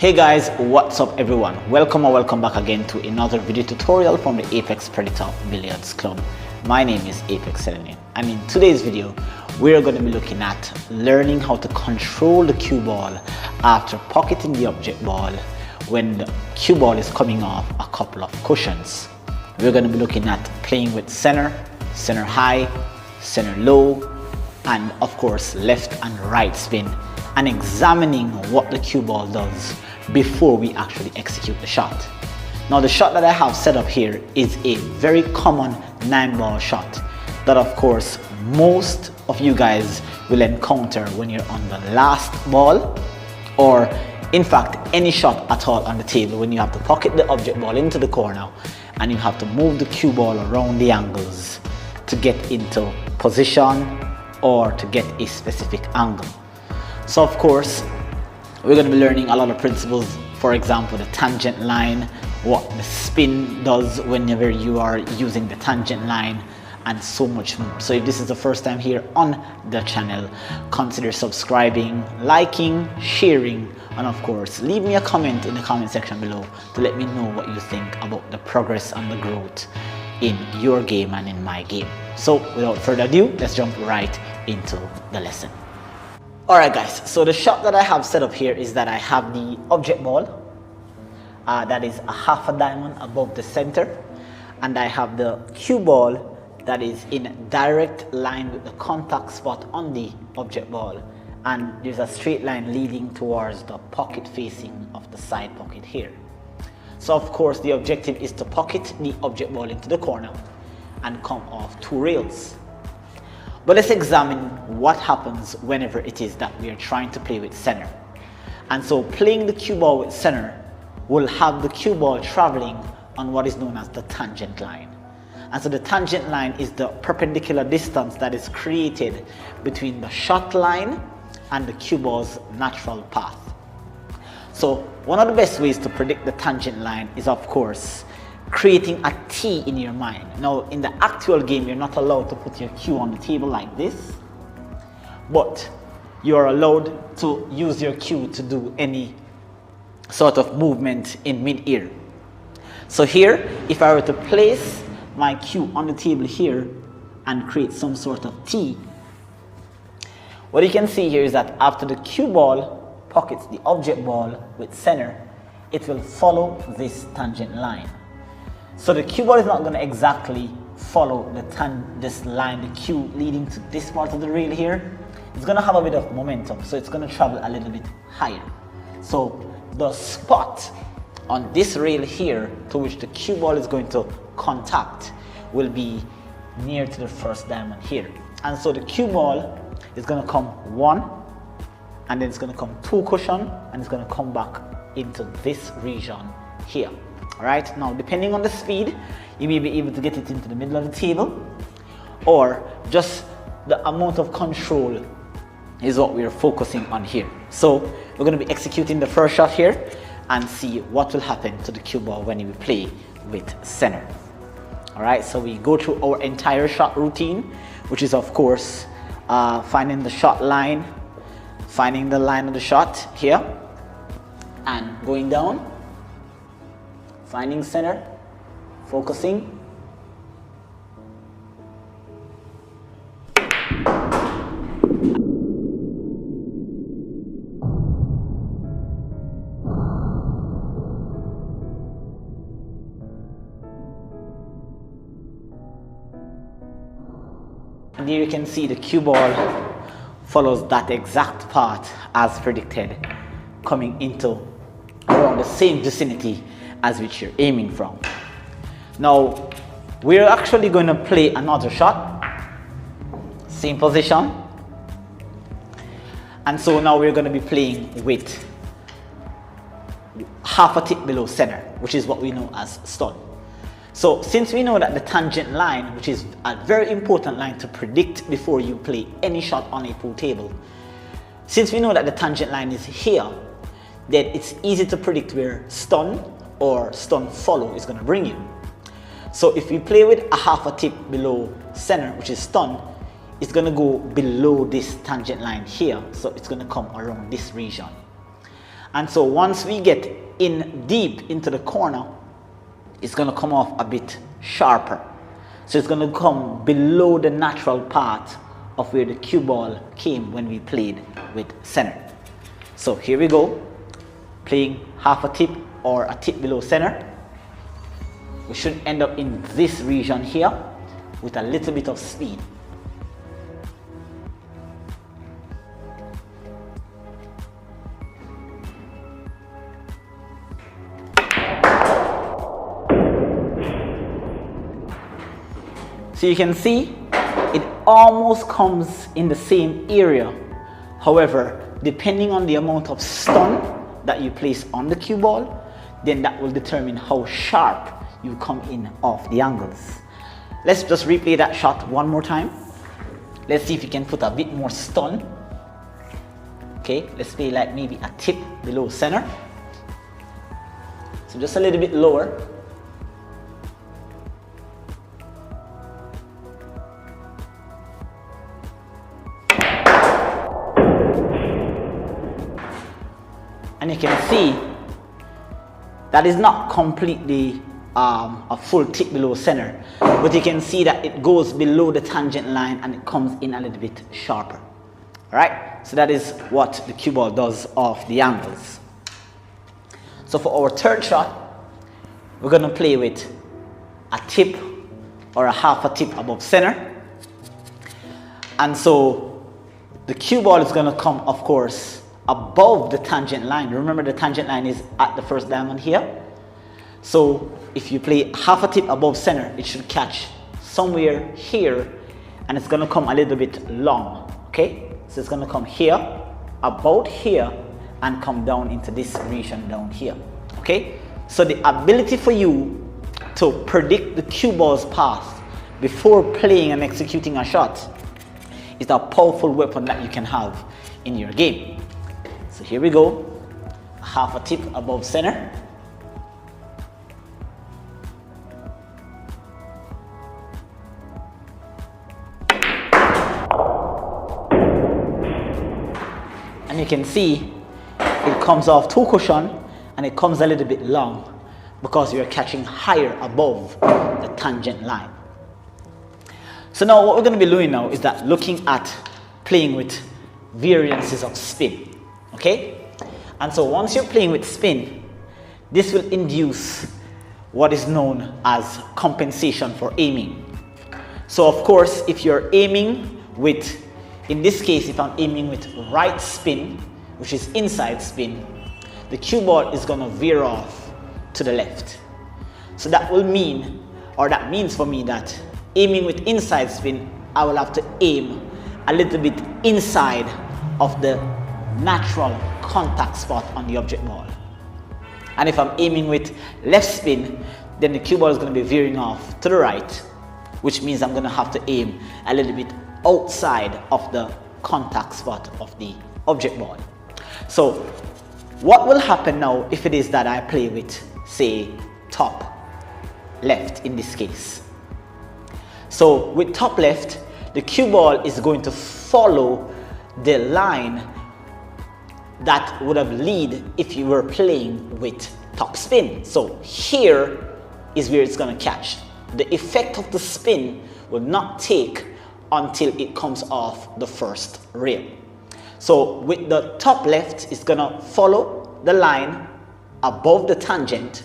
Hey guys, what's up everyone? Welcome or welcome back again to another video tutorial from the Apex Predator Billiards Club. My name is Apex Selenium, and in today's video we're going to be looking at learning how to control the cue ball after pocketing the object ball when the cue ball is coming off a couple of cushions. We're going to be looking at playing with center, center high, center low, and of course left and right spin, and examining what the cue ball does before we actually execute the shot. Now the shot that I have set up here is a very common 9-ball shot that of course most of you guys will encounter when you're on the last ball, or in fact any shot at all on the table when you have to pocket the object ball into the corner and you have to move the cue ball around the angles to get into position or to get a specific angle. So of course we're going to be learning a lot of principles, for example the tangent line, what the spin does whenever you are using the tangent line, and so much more. So if this is the first time here on the channel, consider subscribing, liking, sharing, and of course leave me a comment in the comment section below to let me know what you think about the progress and the growth in your game and in my game. So without further ado, let's jump right into the lesson. Alright guys, so the shot that I have set up here is that I have the object ball that is a half a diamond above the center, and I have the cue ball that is in direct line with the contact spot on the object ball, and there's a straight line leading towards the pocket facing of the side pocket here. So of course the objective is to pocket the object ball into the corner and come off 2 rails. But let's examine what happens whenever it is that we are trying to play with center. And so playing the cue ball with center will have the cue ball traveling on what is known as the tangent line. And so the tangent line is the perpendicular distance that is created between the shot line and the cue ball's natural path. So one of the best ways to predict the tangent line is of course creating a T in your mind. Now in the actual game you're not allowed to put your cue on the table like this, but you're allowed to use your cue to do any sort of movement in mid-air. So here, if I were to place my cue on the table here and create some sort of T, what you can see here is that after the cue ball pockets the object ball with center, it will follow this tangent line. So the cue ball is not going to exactly follow this line, the cue leading to this part of the rail here. It's going to have a bit of momentum, so it's going to travel a little bit higher. So the spot on this rail here to which the cue ball is going to contact will be near to the first diamond here. And so the cue ball is going to come 1, and then it's going to come 2 cushion, and it's going to come back into this region here. Alright, now depending on the speed, you may be able to get it into the middle of the table, or just the amount of control is what we're focusing on here. So we're going to be executing the first shot here and see what will happen to the cue ball when we play with center. Alright, so we go through our entire shot routine, which is of course finding the shot line, finding the line of the shot here, and going down, finding center, focusing, and here you can see the cue ball follows that exact path as predicted, coming into around the same vicinity as which you're aiming from. Now we're actually going to play another shot, same position, and so now we're going to be playing with half a tip below center, which is what we know as stun. So since we know that the tangent line, which is a very important line to predict before you play any shot on a pool table, since we know that the tangent line is here, then it's easy to predict where stun or stun follow is going to bring you. So if we play with a half a tip below center, which is stun, it's going to go below this tangent line here, so it's going to come around this region. And so once we get in deep into the corner, it's going to come off a bit sharper. So it's going to come below the natural path of where the cue ball came when we played with center. So here we go, playing half a tip or a tip below center. We should end up in this region here with a little bit of speed. So you can see it almost comes in the same area. However, depending on the amount of stun that you place on the cue ball, then that will determine how sharp you come in off the angles. Let's just replay that shot one more time. Let's see if you can put a bit more stun. Okay, let's play like maybe a tip below center. So just a little bit lower. And you can see that is not completely a full tip below center, but you can see that it goes below the tangent line and it comes in a little bit sharper. All right, so that is what the cue ball does off the angles. So for our third shot, we're going to play with a tip or a half a tip above center. And so the cue ball is going to come, of course, above the tangent line. Remember, the tangent line is at the first diamond here. So if you play half a tip above center, it should catch somewhere here, and it's going to come a little bit long. Okay, so it's going to come here, about here, and come down into this region down here. Okay, so the ability for you to predict the cue ball's path before playing and executing a shot is a powerful weapon that you can have in your game. So here we go, half a tip above center. And you can see it comes off too cushion and it comes a little bit long because you're catching higher above the tangent line. So now what we're going to be doing now is that looking at playing with variances of spin. Okay, and so once you're playing with spin, this will induce what is known as compensation for aiming. So of course, if you're aiming with, in this case, if I'm aiming with right spin, which is inside spin, the cue ball is going to veer off to the left. So that will mean, or that means for me, that aiming with inside spin, I will have to aim a little bit inside of the natural contact spot on the object ball. And if I'm aiming with left spin, then the cue ball is going to be veering off to the right, which means I'm going to have to aim a little bit outside of the contact spot of the object ball. So what will happen now if it is that I play with, say, top left in this case? So with top left, the cue ball is going to follow the line that would have lead if you were playing with top spin. So here is where it's going to catch. The effect of the spin will not take until it comes off the first rail. So with the top left, it's going to follow the line above the tangent,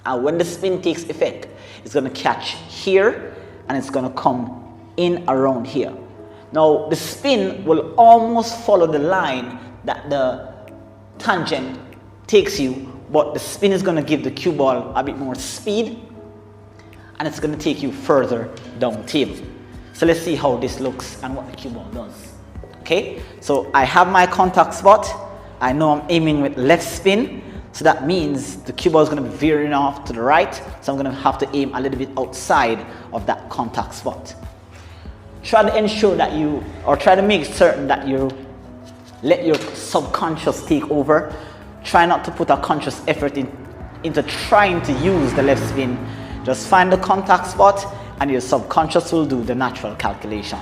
and when the spin takes effect, it's going to catch here and it's going to come in around here. Now the spin will almost follow the line that the tangent takes you, but the spin is going to give the cue ball a bit more speed and it's going to take you further down table. So let's see how this looks and what the cue ball does. Okay, so I have my contact spot. I know I'm aiming with left spin, so that means the cue ball is going to be veering off to the right, so I'm going to have to aim a little bit outside of that contact spot. Try to ensure that you, or try to make certain that you let your subconscious take over. Try not to put a conscious effort into trying to use the left spin. Just find the contact spot and your subconscious will do the natural calculation.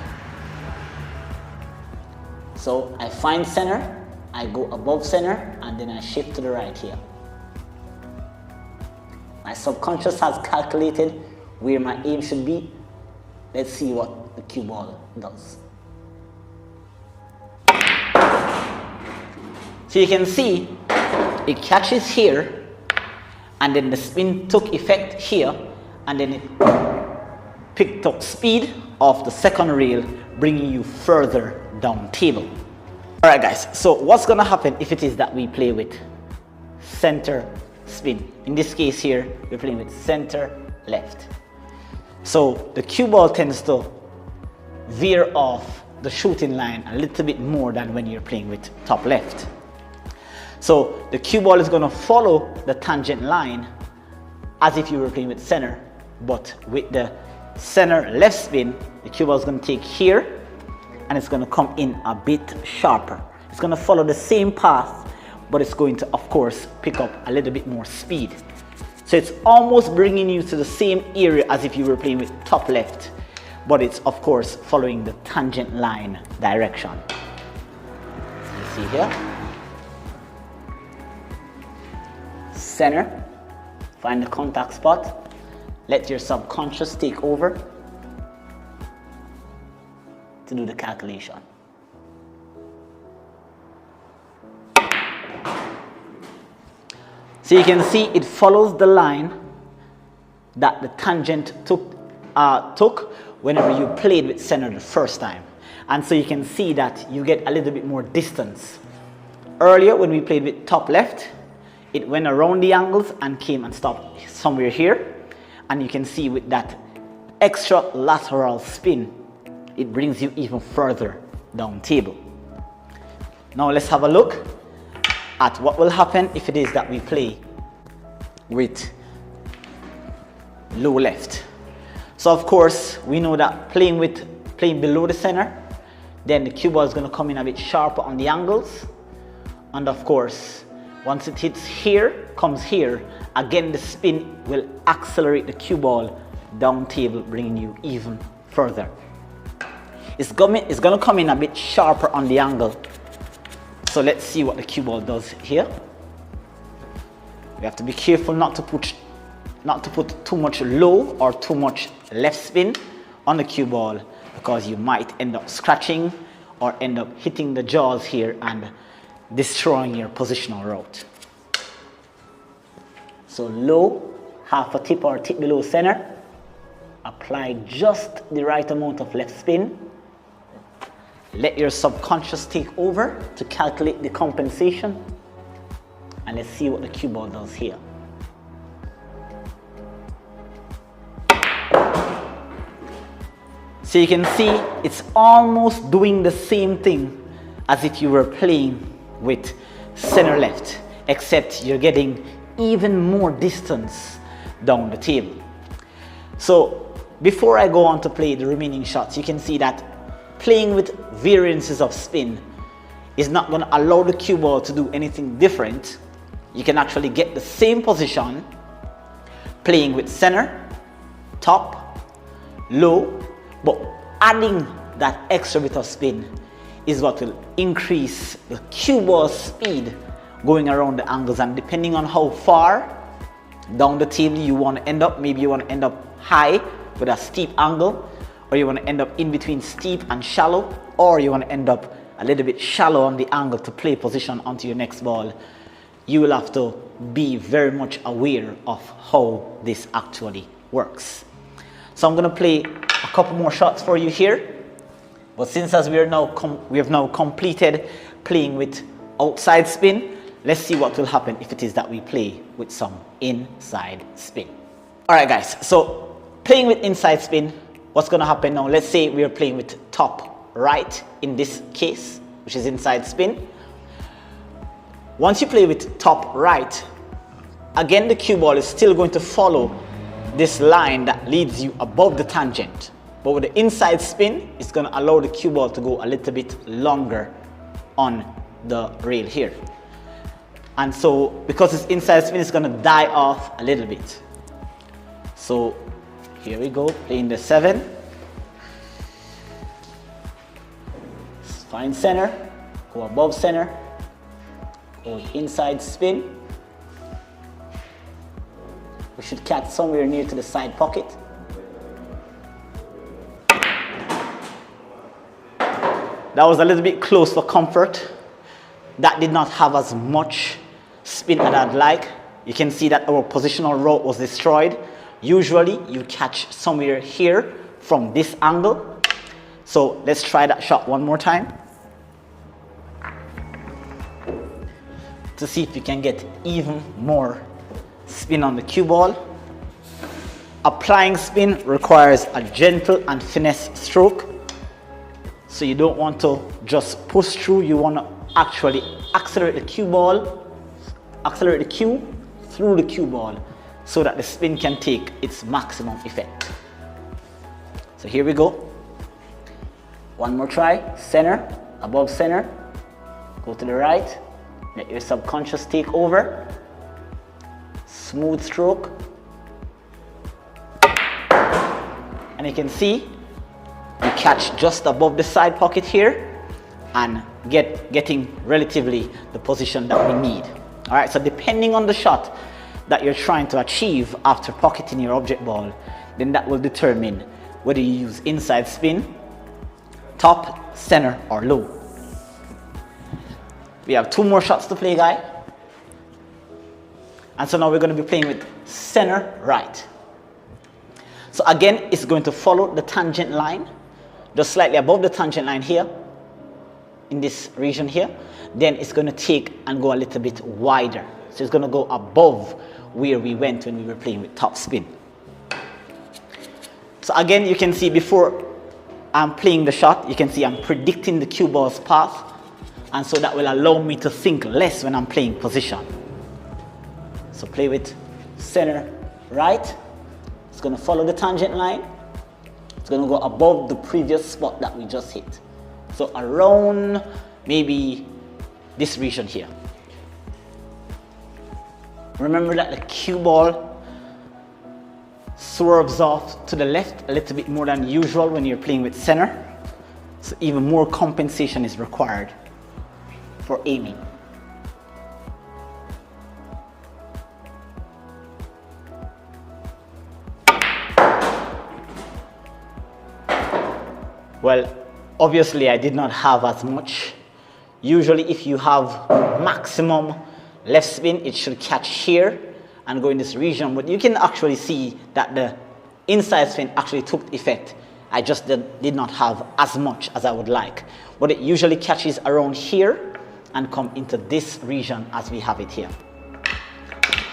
So I find center I go above center and then I shift to the right here. My subconscious has calculated where my aim should be. Let's see what the cue ball does. So you can see it catches here, and then the spin took effect here, and then it picked up speed of the second rail, bringing you further down table. Alright guys, so what's gonna happen if it is that we play with center spin? In this case here, we're playing with center left. So the cue ball tends to veer off the shooting line a little bit more than when you're playing with top left. So the cue ball is going to follow the tangent line as if you were playing with center, but with the center left spin, the cue ball is going to take here and it's going to come in a bit sharper. It's going to follow the same path, but it's going to, of course, pick up a little bit more speed. So it's almost bringing you to the same area as if you were playing with top left, but it's, of course, following the tangent line direction. You see here? Center, find the contact spot, let your subconscious take over to do the calculation. So you can see it follows the line that the tangent took whenever you played with center the first time. And so you can see that you get a little bit more distance. Earlier when we played with top left, it went around the angles and came and stopped somewhere here. And you can see with that extra lateral spin, it brings you even further down table. Now let's have a look at what will happen if it is that we play with low left. So of course, we know that playing below the center, then the cue ball is going to come in a bit sharper on the angles. And of course, once it hits here, comes here, again the spin will accelerate the cue ball down table, bringing you even further. It's going to come in a bit sharper on the angle. So let's see what the cue ball does here. We have to be careful not to put too much low or too much left spin on the cue ball, because you might end up scratching or end up hitting the jaws here and destroying your positional route. So low, half a tip or a tip below center. Apply just the right amount of left spin. Let your subconscious take over to calculate the compensation. And let's see what the cue ball does here. So you can see it's almost doing the same thing as if you were playing with center left, except you're getting even more distance down the table. So before I go on to play the remaining shots, you can see that playing with variances of spin is not going to allow the cue ball to do anything different. You can actually get the same position playing with center, top, low, but adding that extra bit of spin is what will increase the cue ball speed going around the angles. And depending on how far down the table you want to end up, maybe you want to end up high with a steep angle, or you want to end up in between steep and shallow, or you want to end up a little bit shallow on the angle to play position onto your next ball. You will have to be very much aware of how this actually works. So I'm going to play a couple more shots for you here. But since as we have now completed playing with outside spin, let's see what will happen if it is that we play with some inside spin. Alright guys, so playing with inside spin, what's going to happen now? Let's say we are playing with top right in this case, which is inside spin. Once you play with top right, again the cue ball is still going to follow this line that leads you above the tangent. But with the inside spin, it's going to allow the cue ball to go a little bit longer on the rail here. And so because it's inside spin, it's going to die off a little bit. So here we go, playing the 7. Find center, go above center, Or inside spin. We should catch somewhere near to the side pocket. That was a little bit close for comfort. That did not have as much spin as I'd like. You can see that our positional route was destroyed. Usually you catch somewhere here from this angle. So let's try that shot one more time to see if you can get even more spin on the cue ball. Applying spin requires a gentle and finesse stroke. So you don't want to just push through, you want to actually accelerate the cue ball, accelerate the cue through the cue ball so that the spin can take its maximum effect. So here we go. One more try. Center, above center, go to the right, let your subconscious take over. Smooth stroke. And you can see you catch just above the side pocket here and getting relatively the position that we need. All right, so depending on the shot that you're trying to achieve after pocketing your object ball, then that will determine whether you use inside spin, top, center, or low. We have 2 more shots to play, guy. And so now we're going to be playing with center right. So again, it's going to follow the tangent line, just slightly above the tangent line here, in this region here. Then it's going to take and go a little bit wider. So it's going to go above where we went when we were playing with top spin. So again, you can see before I'm playing the shot, you can see I'm predicting the cue ball's path. And so that will allow me to think less when I'm playing position. So play with center right. It's going to follow the tangent line. It's going to go above the previous spot that we just hit. So around maybe this region here. Remember that the cue ball swerves off to the left a little bit more than usual when you're playing with center. So even more compensation is required for aiming. Well, obviously I did not have as much. Usually if you have maximum left spin, it should catch here and go in this region, but you can actually see that the inside spin actually took effect. I just did not have as much as I would like, but it usually catches around here and come into this region as we have it here.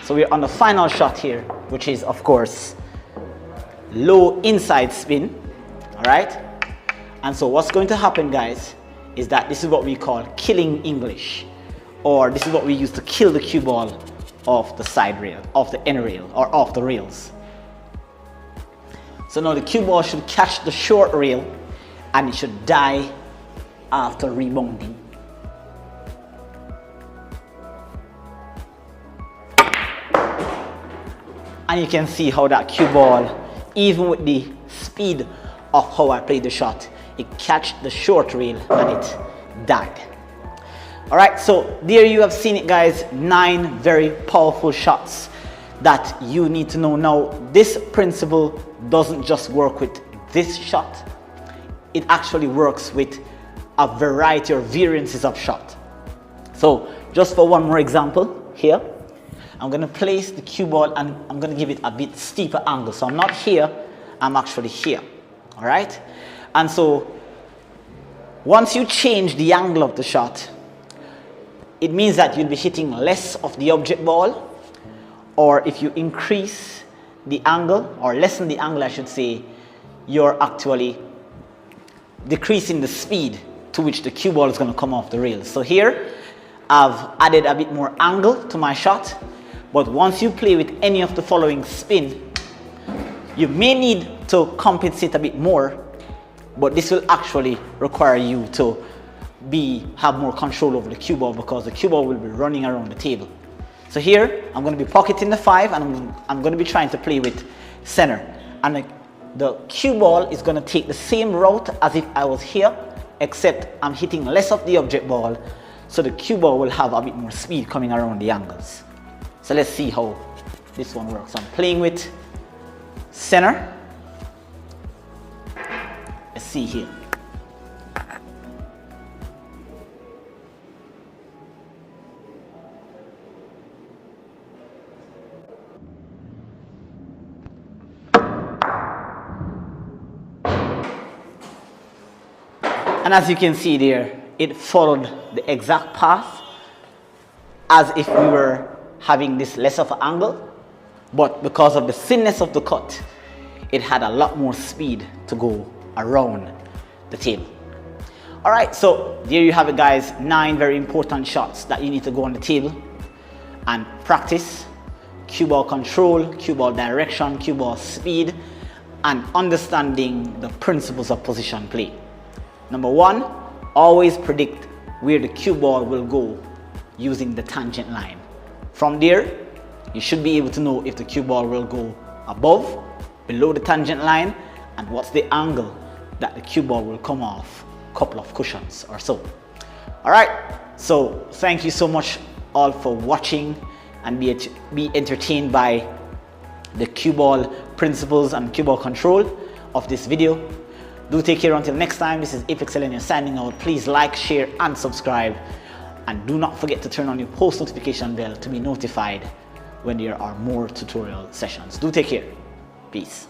So we're on the final shot here, which is of course low inside spin. All right, and so what's going to happen, guys, is that this is what we call killing English, or this is what we use to kill the cue ball off the side rail, off the end rail, or off the rails. So now the cue ball should catch the short rail and it should die after rebounding. And you can see how that cue ball, even with the speed of how I played the shot, it catch the short rail and it died. All right, so there you have seen it, guys. 9 very powerful shots that you need to know. Now, this principle doesn't just work with this shot. It actually works with a variety or variances of shot. So just for one more example here, I'm going to place the cue ball and I'm going to give it a bit steeper angle. So I'm not here, I'm actually here. All right, and so once you change the angle of the shot, it means that you'll be hitting less of the object ball, or if you increase the angle or lessen the angle, I should say, you're actually decreasing the speed to which the cue ball is going to come off the rails. So here I've added a bit more angle to my shot, but once you play with any of the following spin, you may need to compensate a bit more, but this will actually require you to have more control over the cue ball, because the cue ball will be running around the table. So here I'm going to be pocketing the 5 and I'm going to be trying to play with center, and the cue ball is going to take the same route as if I was here, except I'm hitting less of the object ball. so the cue ball will have a bit more speed coming around the angles. So let's see how this one works. I'm playing with center. Let's see here. And as you can see there, it followed the exact path as if we were having this less of an angle, but because of the thinness of the cut, it had a lot more speed to go around the table. All right, so there you have it, guys. 9 very important shots that you need to go on the table and practice. Cue ball control, cue ball direction, cue ball speed, and understanding the principles of position play. Number 1, always predict where the cue ball will go using the tangent line. From there, you should be able to know if the cue ball will go above, below the tangent line, and what's the angle that the cue ball will come off a couple of cushions or so. All right, so thank you so much all for watching, and be entertained by the cue ball principles and cue ball control of this video. Do take care until next time. This is Apex Selenium signing out. Please like, share, and subscribe. And do not forget to turn on your post notification bell to be notified when there are more tutorial sessions. Do take care. Peace.